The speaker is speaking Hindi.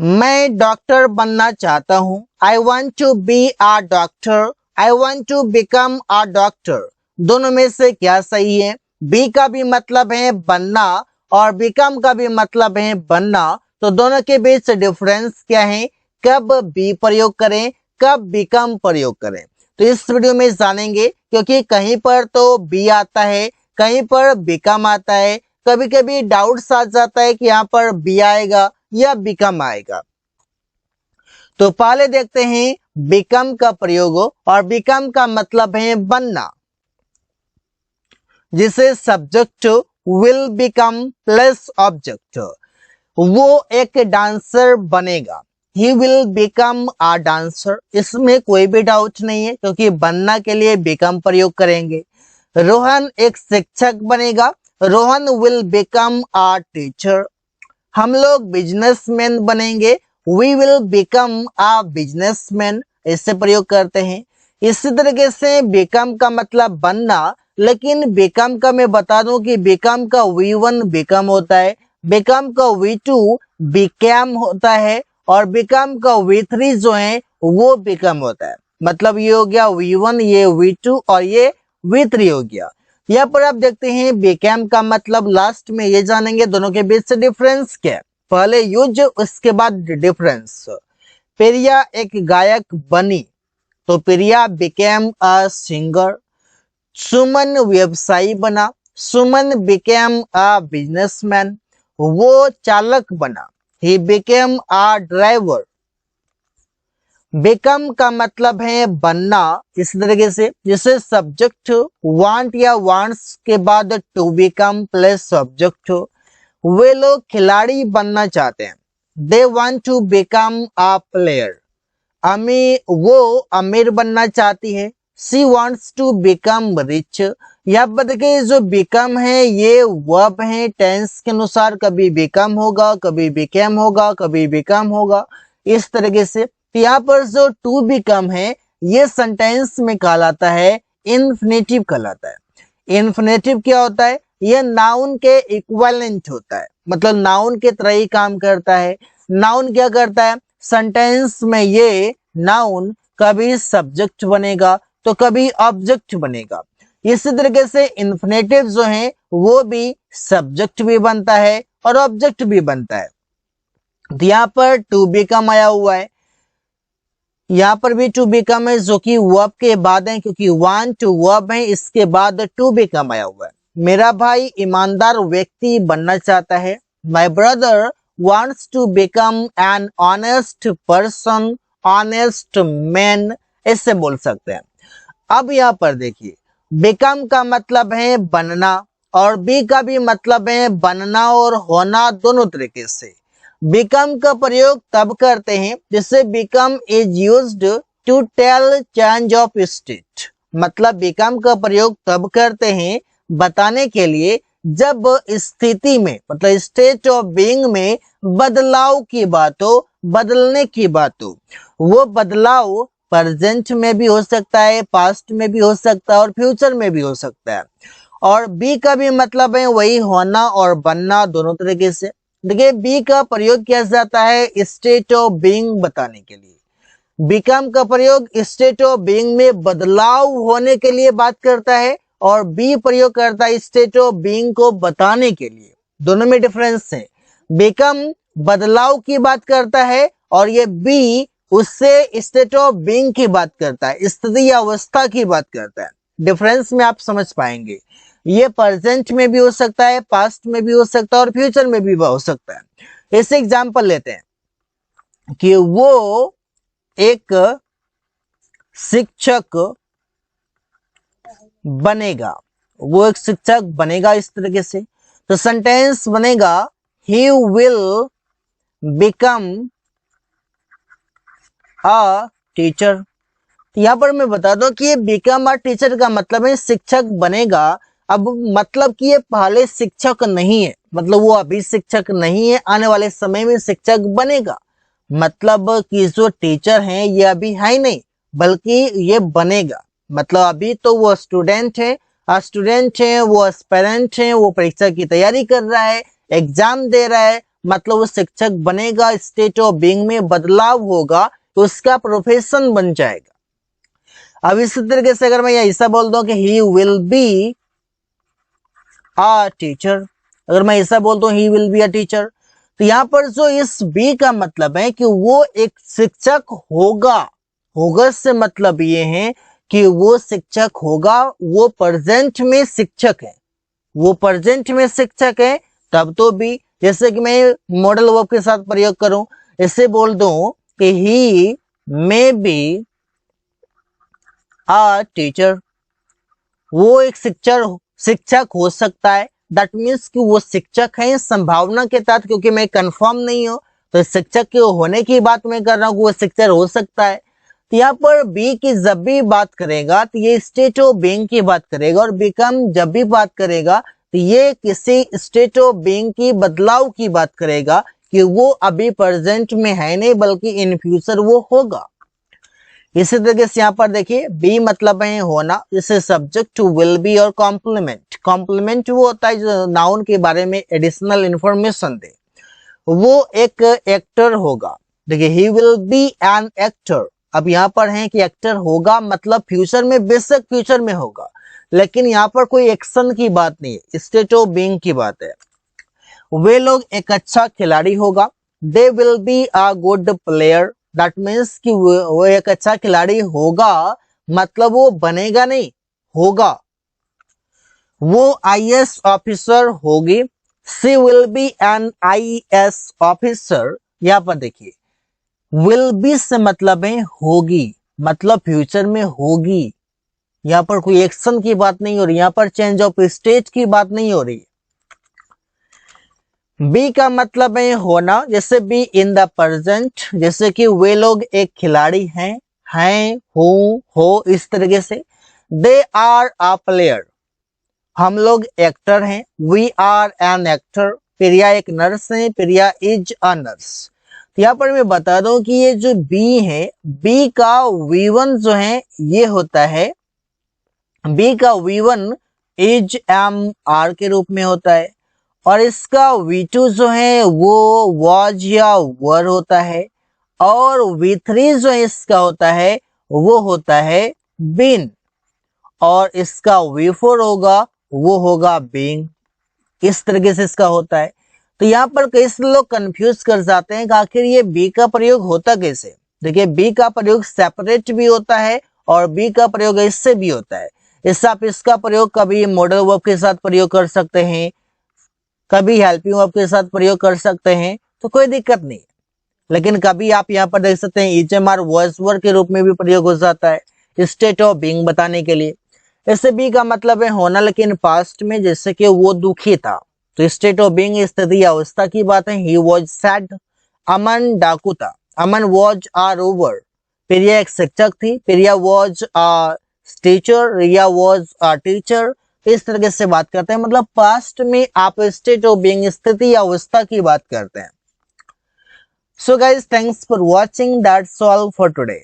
मैं डॉक्टर बनना चाहता हूँ। I want to be a doctor. I want to become a doctor. दोनों में से क्या सही है? बी का भी मतलब है बनना और बिकम का भी मतलब है बनना। तो दोनों के बीच डिफरेंस क्या है? कब बी प्रयोग करें, कब बिकम प्रयोग करें, तो इस वीडियो में जानेंगे। क्योंकि कहीं पर तो बी आता है, कहीं पर बिकम आता है। कभी कभी डाउट्स आ जाता है कि यहाँ पर बी आएगा या बिकम आएगा। तो पहले देखते हैं बिकम का प्रयोग, और बिकम का मतलब है बनना। जिसे subject will become plus object, वो एक डांसर बनेगा। He will become a dancer. इसमें कोई भी डाउट नहीं है क्योंकि बनना के लिए बिकम प्रयोग करेंगे। रोहन एक शिक्षक बनेगा। Rohan will become a teacher. हम लोग बिजनेसमैन बनेंगे। We will become a businessman. इससे प्रयोग करते हैं। इसी तरीके से बिकम का मतलब बनना, लेकिन बिकम का मैं बता दूं कि बिकम का V1 बिकम होता है, बिकम का V2 बिकैम होता है और बिकम का V3 जो है वो बिकम होता है। मतलब ये हो गया V1, ये V2 और ये V3 हो गया। यहाँ पर आप देखते हैं बिकैम का मतलब लास्ट में ये जानेंगे दोनों के बीच से डिफरेंस क्या है। पहले यूज उसके बाद डिफरेंस। प्रिया एक गायक बनी, तो प्रिया बिकेम अ सिंगर। सुमन व्यवसायी बना। सुमन बिकेम अ बिजनेसमैन। वो चालक बना। He became a driver. Become का मतलब है बनना। इस तरीके से जैसे सब्जेक्ट वांट या वांट्स के बाद टू बिकम प्लस सब्जेक्ट। वे लोग खिलाड़ी बनना चाहते हैं। They want to become a player. वो अमीर बनना चाहती है। She wants to become rich. यहाँ पर देखिए जो बिकम है ये वर्ब है, टेंस के अनुसार कभी बिकम होगा, कभी बिकेम होगा, कभी बिकम होगा, इस तरीके से। तो यहाँ पर जो टू बिकम है ये सेंटेंस में कहलाता है इन्फिनेटिव कहलाता है। इन्फिनेटिव क्या होता है? ये नाउन के इक्विवेलेंट होता है, मतलब नाउन के तरह ही काम करता है। नाउन क्या करता है? सेंटेंस में ये नाउन कभी सब्जेक्ट बनेगा तो कभी ऑब्जेक्ट बनेगा। इसी तरीके से इन्फिनेटिव जो है वो भी सब्जेक्ट भी बनता है और ऑब्जेक्ट भी बनता है। तो यहाँ पर टू बिकम आया हुआ है, यहाँ पर भी टू बिकम है जो कि वर्ब के बाद है, क्योंकि वांट टू वर्ब है, इसके बाद टू बिकम आया हुआ है। मेरा भाई ईमानदार व्यक्ति बनना चाहता है। My brother wants to become an honest person, honest man, ऐसे बोल सकते हैं। अब यहाँ पर देखिए बिकम का मतलब है बनना और बी का भी मतलब है बनना और होना दोनों तरीके से। बिकम का प्रयोग तब करते हैं जिससे become is used to tell change of state. मतलब बिकम का प्रयोग तब करते हैं बताने के लिए जब स्थिति में, मतलब स्टेट ऑफ बीइंग में बदलाव की बात हो, बदलने की बात हो। वो बदलाव प्रेजेंट में भी हो सकता है, पास्ट में भी हो सकता है और फ्यूचर में भी हो सकता है। और बी का भी मतलब है वही होना और बनना दोनों तरीके से। देखिए बी का प्रयोग किया जाता है स्टेट ऑफ बीइंग बताने के लिए। बिकम का प्रयोग स्टेट ऑफ बीइंग में बदलाव होने के लिए बात करता है और बी प्रयोग करता है स्टेट ऑफ बीइंग को बताने के लिए। दोनों में डिफरेंस है। बिकम बदलाव की बात करता है और ये बी उससे स्टेट ऑफ बीइंग की बात करता है, स्थिति या अवस्था की बात करता है। डिफरेंस में आप समझ पाएंगे। ये प्रेजेंट में भी हो सकता है, पास्ट में भी हो सकता है और फ्यूचर में भी हो सकता है। इसे एग्जांपल लेते हैं कि वो एक शिक्षक बनेगा। वो एक शिक्षक बनेगा इस तरीके से। तो सेंटेंस बनेगा he will become a teacher. यहाँ पर मैं बता दूं कि ये बिकम अ टीचर का मतलब है शिक्षक बनेगा। अब मतलब कि ये पहले शिक्षक नहीं है, मतलब वो अभी शिक्षक नहीं है, आने वाले समय में शिक्षक बनेगा। मतलब कि जो टीचर हैं ये अभी है ही नहीं, बल्कि ये बनेगा। मतलब अभी तो वो स्टूडेंट है, वो एस्पिरेंट है, वो परीक्षा की तैयारी कर रहा है, एग्जाम दे रहा है, मतलब वो शिक्षक बनेगा, स्टेट ऑफ बीइंग में बदलाव होगा तो उसका प्रोफेशन बन जाएगा। अब इसी तरीके से अगर मैं ऐसा बोल दूं कि he will be a teacher, अगर मैं ऐसा बोलता हूं he will be a teacher, तो यहां पर जो इस बी का मतलब है कि वो एक शिक्षक होगा। होगा से मतलब ये है कि वो शिक्षक होगा, वो प्रेजेंट में शिक्षक है, वो प्रेजेंट में शिक्षक है। तब तो भी, जैसे कि मैं मॉडल वर्ब के साथ प्रयोग करूं, इसे बोल दूं कि ही मे बी अ टीचर, वो एक शिक्षक हो सकता है। दैट मीन्स कि वो शिक्षक है संभावना के तहत, क्योंकि मैं कंफर्म नहीं हूं तो शिक्षक के होने की बात मैं कर रहा हूं कि वो शिक्षक हो सकता है। तो यहाँ पर बी की जब भी बात करेगा तो ये स्टेट ऑफ बीइंग की बात करेगा, और बिकम जब भी बात करेगा तो ये किसी स्टेट ऑफ बीइंग की बदलाव की बात करेगा कि वो अभी प्रेजेंट में है नहीं बल्कि इन फ्यूचर वो होगा। इसी तरीके से यहाँ पर देखिए बी मतलब है होना, जैसे सब्जेक्ट विल बी और कॉम्प्लीमेंट। कॉम्प्लीमेंट वो होता है जो नाउन के बारे में एडिशनल इंफॉर्मेशन दे, वो एक एक्टर होगा। देखिए he will be an actor, अब यहाँ पर है कि एक्टर होगा मतलब फ्यूचर में, बेशक फ्यूचर में होगा, लेकिन यहाँ पर कोई एक्शन की बात नहीं है, स्टेट ऑफ बीइंग की बात है। वे लोग एक अच्छा खिलाड़ी होगा, they will be a good player, that means कि वो एक अच्छा खिलाड़ी होगा मतलब वो बनेगा नहीं, होगा। वो आईएएस ऑफिसर होगी, she will be an IAS officer. यहाँ पर देखिए विल बी से मतलब है होगी, मतलब फ्यूचर में होगी। यहाँ पर कोई एक्शन की बात नहीं हो रही, यहाँ पर चेंज ऑफ स्टेट की बात नहीं हो रही। बी का मतलब है होना, जैसे बी इन द प्रेजेंट, जैसे कि वे लोग एक खिलाड़ी हैं हो इस तरीके से। दे आर अ प्लेयर, हम लोग एक्टर हैं, वी आर एन एक्टर। प्रिया एक नर्स है, प्रिया इज अ नर्स। तो यहाँ पर मैं बता दूं कि ये जो बी है, बी का V1 जो है ये होता है, बी का V1 इज एम आर के रूप में होता है, और इसका V2 जो है वो वॉज या वर होता है, और V3 जो इसका होता है वो होता है बीन, और इसका V4 होगा वो होगा बीइंग। इस तरीके से इसका होता है। तो यहाँ पर कई लोग कंफ्यूज कर जाते हैं कि आखिर ये बी का प्रयोग होता कैसे। देखिए बी का प्रयोग सेपरेट भी होता है और बी का प्रयोग इससे भी होता है। इससे आप इसका प्रयोग कभी मॉडल वर्ब के साथ प्रयोग कर सकते हैं, कभी हेल्पिंग वर्ब के साथ प्रयोग कर सकते हैं, तो कोई दिक्कत नहीं। लेकिन कभी आप यहाँ पर देख सकते हैं इजएमआर वॉइस वर्ब के रूप में भी प्रयोग हो जाता है स्टेट ऑफ बीइंग बताने के लिए। इससे बी का मतलब है होना, लेकिन पास्ट में, जैसे कि वो दुखी था, तो स्टेट ऑफ बीइंग स्थिति अवस्था की बात है। ही वॉज सैड, अमन डाकू था, अमन वॉज आ रोवर। प्रिया एक शिक्षक थी, Priya was a teacher, Riya was a teacher. इस तरीके से बात करते हैं, मतलब पास्ट में आप स्टेट ऑफ बीइंग स्थिति अवस्था की बात करते हैं। So guys, thanks for watching. That's all for today.